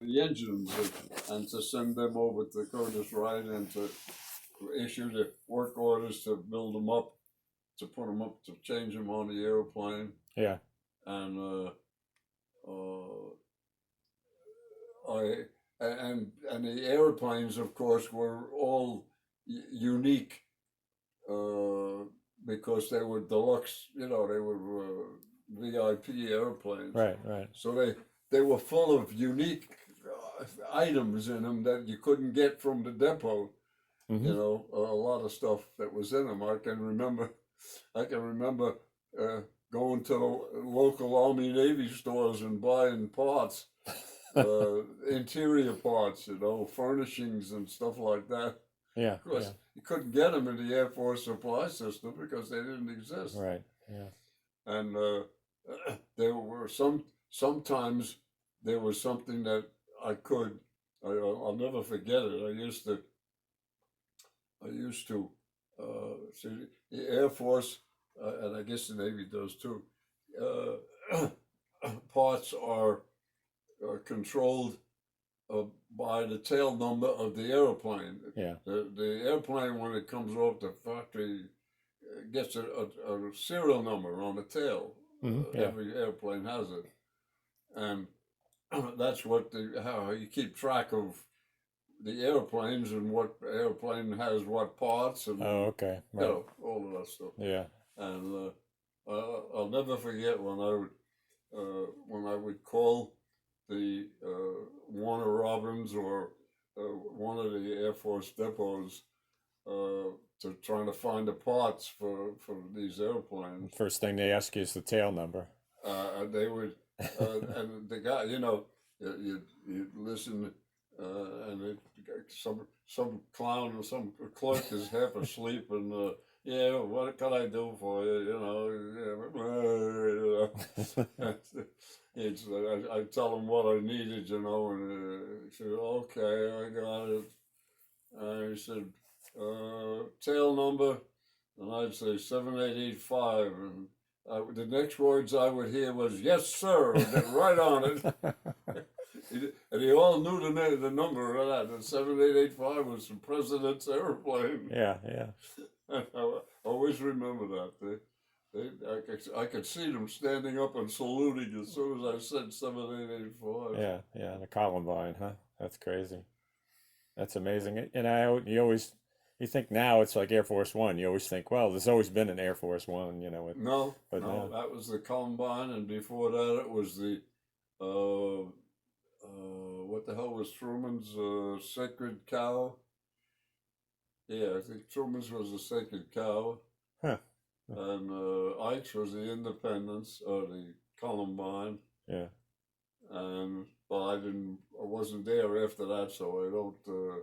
the engines and to send them over to Curtiss-Wright and to issue the work orders to build them up, to put them up, to change them on the airplane. Yeah. And uh, I and the airplanes, of course, were all unique uh, because they were deluxe. You know, they were VIP airplanes. Right. Right. So they were full of unique items in them that you couldn't get from the depot. Mm-hmm. You know, a lot of stuff that was in them. I can remember uh, going to the local Army Navy stores and buying parts, interior parts, furnishings and stuff like that. Yeah. Of course, Yeah. you couldn't get them in the Air Force supply system because they didn't exist. Right. Yeah. And there were sometimes there was something that I could, I'll never forget it. I used to see the Air Force, and I guess the Navy does too. Uh, Parts are controlled uh, by the tail number of the airplane. Yeah. The airplane, when it comes off the factory, gets a serial number on the tail. Mm-hmm. Yeah. Every airplane has it, and that's how you keep track of the airplanes and what airplane has what parts and Oh, okay. Right. all of that stuff. Yeah. And I'll never forget when I would call the Warner Robins or one of the Air Force depots to trying to find the parts for these airplanes. First thing they ask you is the tail number. And they would, and the guy, you listen, and some clown or some clerk is half asleep, and yeah, what can I do for you? I tell him what I needed, and he said, okay, I got it. And he said, tail number, and I'd say 7885, and the next words I would hear was "Yes, sir," and get right on it. And he all knew the number of that. And 7885 was the president's airplane. Yeah. Yeah. And I always remember that. I could see them standing up and saluting as soon as I said 7885. Yeah. Yeah. The Columbine, huh? That's crazy. That's amazing. And you think now it's like Air Force One. You always think, well, there's always been an Air Force One, No, but no, now, that was the Columbine, and before that it was the uh, what the hell was Truman's Sacred Cow? Yeah, I think Truman's was the Sacred Cow, huh? and Ike's was the Independence or the Columbine, Yeah. and but I wasn't there after that, so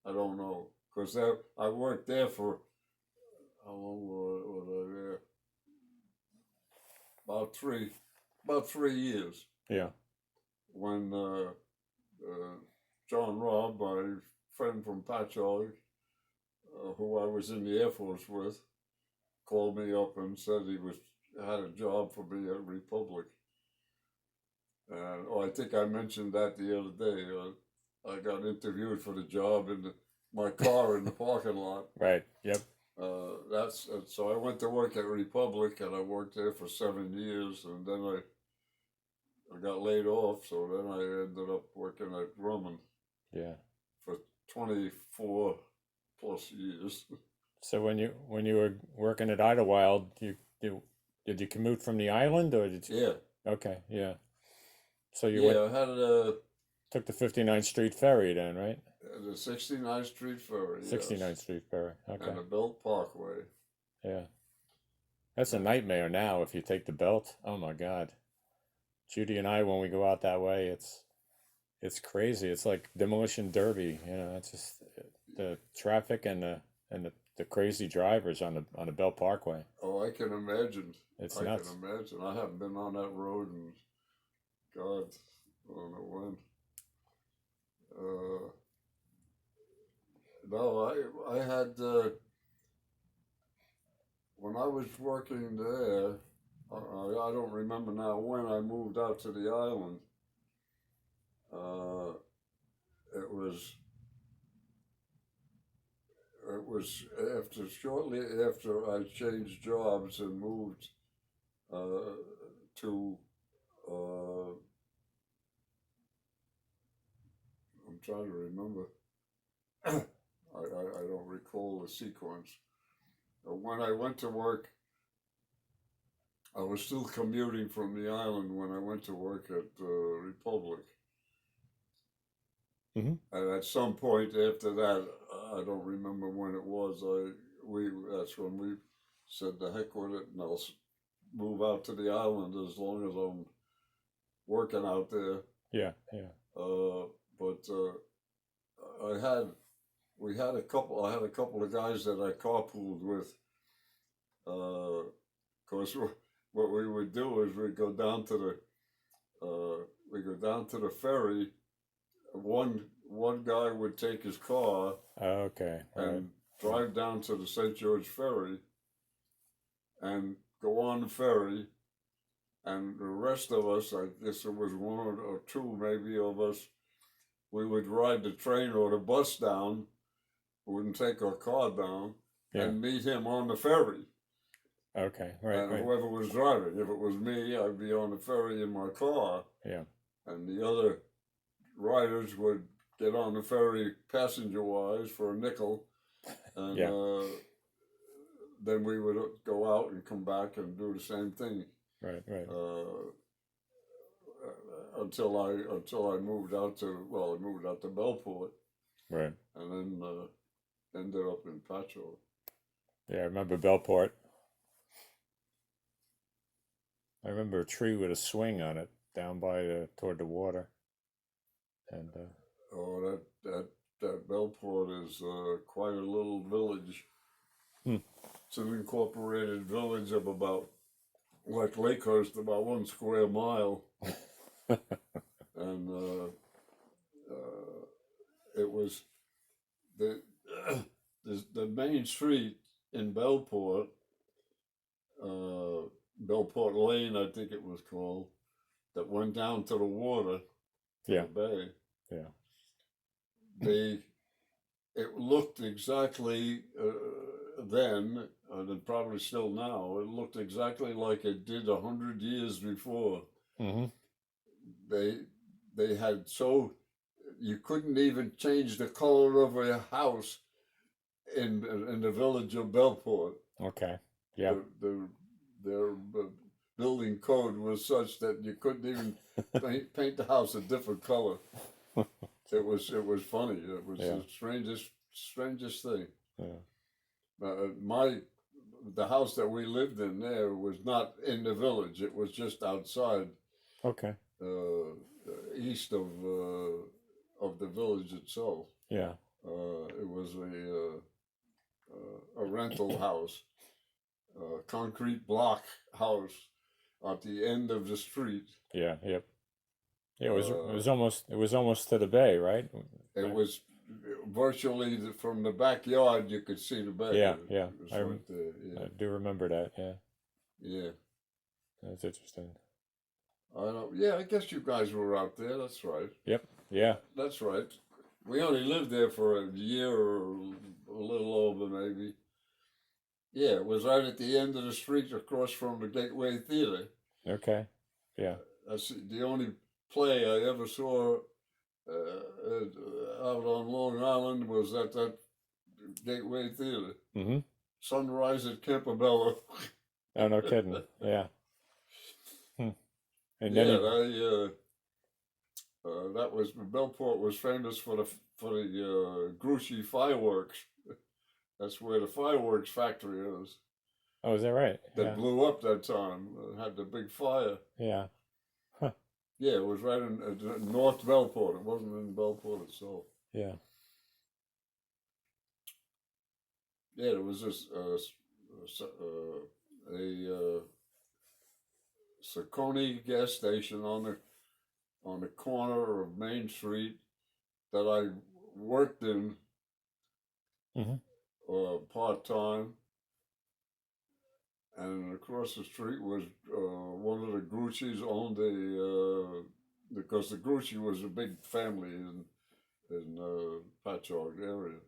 I don't know, because I worked there for how long was I there? About about 3 years. Yeah. When uh, John Robb, my friend from Patchogue, who I was in the Air Force with, called me up and said he had a job for me at Republic. And I think I mentioned that the other day. I got interviewed for the job in my car in the parking lot. Right. Yep. That's so I went to work at Republic, and I worked there for 7 years, and then I got laid off. So then I ended up working at Grumman Yeah. for 24 plus years. So when you were working at Idlewild, did you commute from the island or did you? Yeah, Okay. Yeah. So you yeah. went I had took the 59th Street ferry then, right? the 69th Street Ferry, yes, 69th Street ferry. Okay. and the Belt Parkway. Yeah. That's a And nightmare now if you take the belt. Oh my God. Judy and I, when we go out that way, it's crazy. It's like demolition derby. It's just the traffic and the crazy drivers on the Belt Parkway. oh, I can imagine. It's I can nuts. imagine. I haven't been on that road in God, I don't know when. Uh, no, I had when I was working there. I don't remember now when I moved out to the island, was shortly after I changed jobs and moved to I'm trying to remember. I don't recall the sequence. When I went to work, I was still commuting from the island when I went to work at Republic. Mm-hmm. And at some point after that, I don't remember when it was. That's when we said the heck with it, and I'll move out to the island as long as I'm working out there. Yeah, yeah. But we had a couple. I had a couple of guys that I carpooled with. Of course, what we would do is we go down to the ferry. One guy would take his car Okay, right. and drive down to the St. George ferry and go on the ferry, and the rest of us, I guess it was one or two maybe of us, we would ride the train or the bus down, wouldn't take our car down, Yeah. and meet him on the ferry. Okay, right, And right. whoever was driving, if it was me, I'd be on the ferry in my car, Yeah, and the other riders would get on the ferry passenger-wise for a nickel, and Yeah. then we would go out and come back and do the same thing right, right. until I moved out to Bellport, Right. and then ended up in Patchogue. Yeah, I remember Bellport. I remember a tree with a swing on it down by toward the water. And Oh, that Bellport is quite a little village. It's an incorporated village of about, like Lakehurst, about 1 square mile. And it was the main street in Bellport, Bellport Lane, I think it was called, that went down to the water, yeah, the bay. yeah. It looked exactly then, and probably still now, it looked exactly like it did 100 years before. Mm-hmm. They had you couldn't even change the color of a house in the village of Bellport. Okay. Yeah. Their building code was such that you couldn't even paint the house a different color. It was funny. It was Yeah. the strangest thing. Yeah. The house that we lived in there was not in the village. It was just outside, Okay. east of the village itself. Yeah. It was a rental house, a concrete block house at the end of the street. Yeah. Yep. Yeah. It was almost to the bay, right? It was virtually from the backyard you could see the bay. Yeah. It Yeah. was right there. Yeah. I do remember that. Yeah. Yeah. That's interesting. I guess you guys were out there. That's right. Yep. Yeah. That's right. We only lived there for a year or a little over, maybe. Yeah, it was right at the end of the street across from the Gateway Theater. Okay. Yeah. That's the only play I ever saw out on Long Island was at that Gateway Theater. Mm-hmm. Sunrise at Campobello. Oh, no kidding. Yeah. And Yeah, then that was Bellport was famous for the Grucci fireworks. That's where the fireworks factory is. oh, is that right? That Yeah. blew up that time. Had the big fire. Yeah. Huh. Yeah, it was right in North Bellport. It wasn't in Bellport itself. Yeah. Yeah, there was this Saucony gas station on the corner of Main Street that I worked in part-time, and across the street was one of the Grucci's owned because the Grucci was a big family in Patchogue area.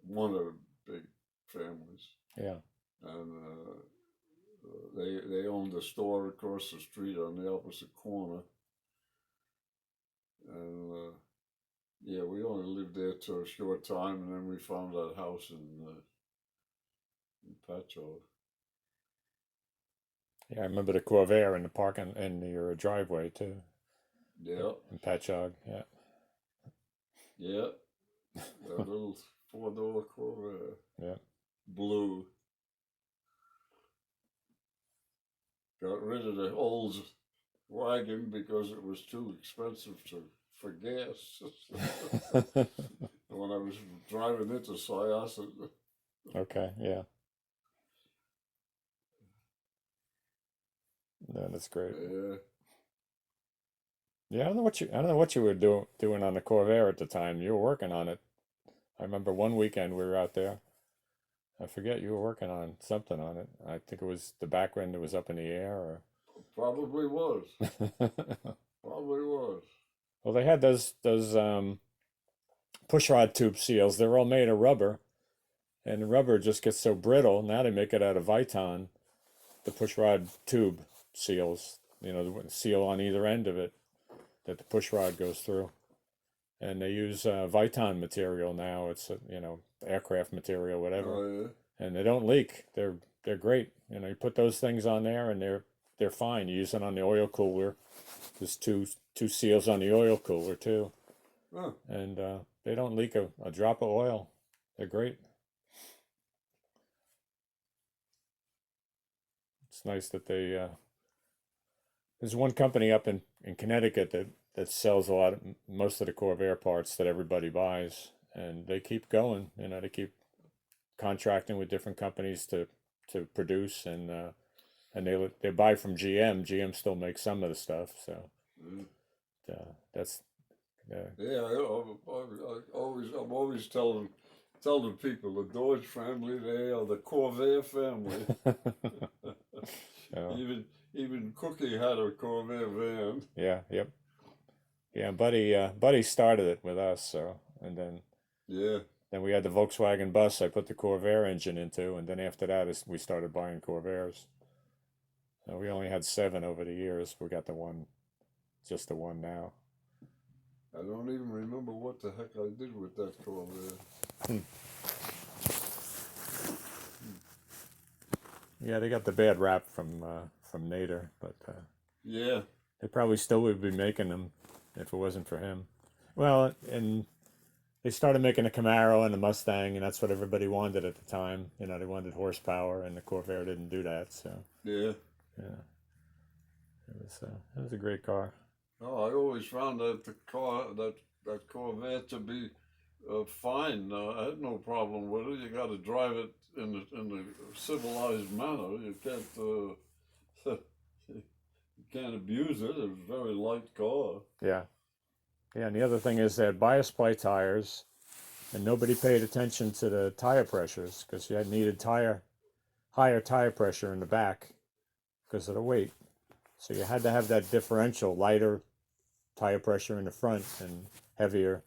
One of the big families, Yeah. and they owned a store across the street on the opposite corner, and yeah, we only lived there for a short time, and then we found that house in Patchogue. Yeah, I remember the Corvair in the parking in your driveway too, Yeah, in Patchogue. Yeah. yeah, that little 4-door Corvette, Yeah. blue. Got rid of the old wagon because it was too expensive for gas. When I was driving into Syosset. Okay. Yeah. No, that's great. Yeah. Yeah, I don't know what you were doing on the Corvair at the time. You were working on it. I remember one weekend we were out there. I forget you were working on something on it. I think it was the back end was up in the air Probably was. or Probably was. well, they had those pushrod tube seals. They're all made of rubber, and the rubber just gets so brittle. Now they make it out of Viton, the pushrod tube seals. You know, the seal on either end of it that the pushrod goes through. And they use Viton material now. It's aircraft material, whatever, Oh yeah. and they don't leak. They're great. You know, you put those things on there, and they're fine. You use it on the oil cooler. There's two seals on the oil cooler too, Huh. and they don't leak a drop of oil. They're great. It's nice that they. There's one company up in Connecticut that sells most of the Corvair parts that everybody buys, and they keep going. You know, they keep contracting with different companies to produce, and they buy from GM. GM still makes some of the stuff, so Mm. that's Yeah, I'm always telling people the Dodge family, they are the Corvair family. yeah, Even Cookie had a Corvair van. yeah, yep, yeah. Buddy started it with us, so and Yeah. then we had the Volkswagen bus. I put the Corvair engine into, and then after that we started buying Corvairs. We only had 7 over the years. We got just the one now. I don't even remember what the heck I did with that Corvair. Yeah, they got the bad rap from Nader, but Yeah. they probably still would be making them if it wasn't for him. Well, and they started making a Camaro and a Mustang, and that's what everybody wanted at the time. You know, they wanted horsepower, and the Corvair didn't do that. So Yeah. yeah, it was a great car. Oh, I always found that Corvette to be fine. I had no problem with it. You got to drive it in a civilized manner. You can't abuse it. It's a very light car. Yeah, yeah. And the other thing is they had bias ply tires, and nobody paid attention to the tire pressures because you had needed higher tire pressure in the back because of the weight. So you had to have that differential, lighter tire pressure in the front and heavier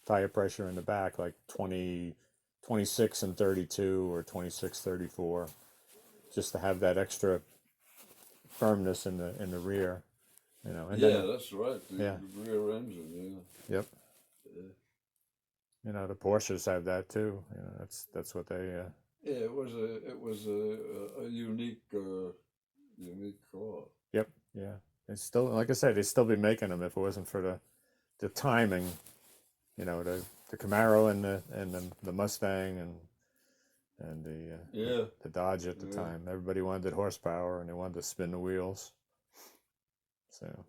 tire pressure in the back, like 26 and 32 or 26, 34, just to have that extra firmness in the rear, you know. And Yeah, then that's right. yeah, The rear engine. yep. Yeah. You know, the Porsches have that too. You know, that's what they. Yeah, it was a unique car. Yep. Yeah. They still, like I said, they'd still be making them if it wasn't for the timing. You know, the Camaro and the Mustang and Yeah. the Dodge at the Yeah. time. Everybody wanted horsepower and they wanted to spin the wheels. So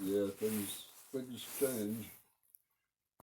Yeah, things change.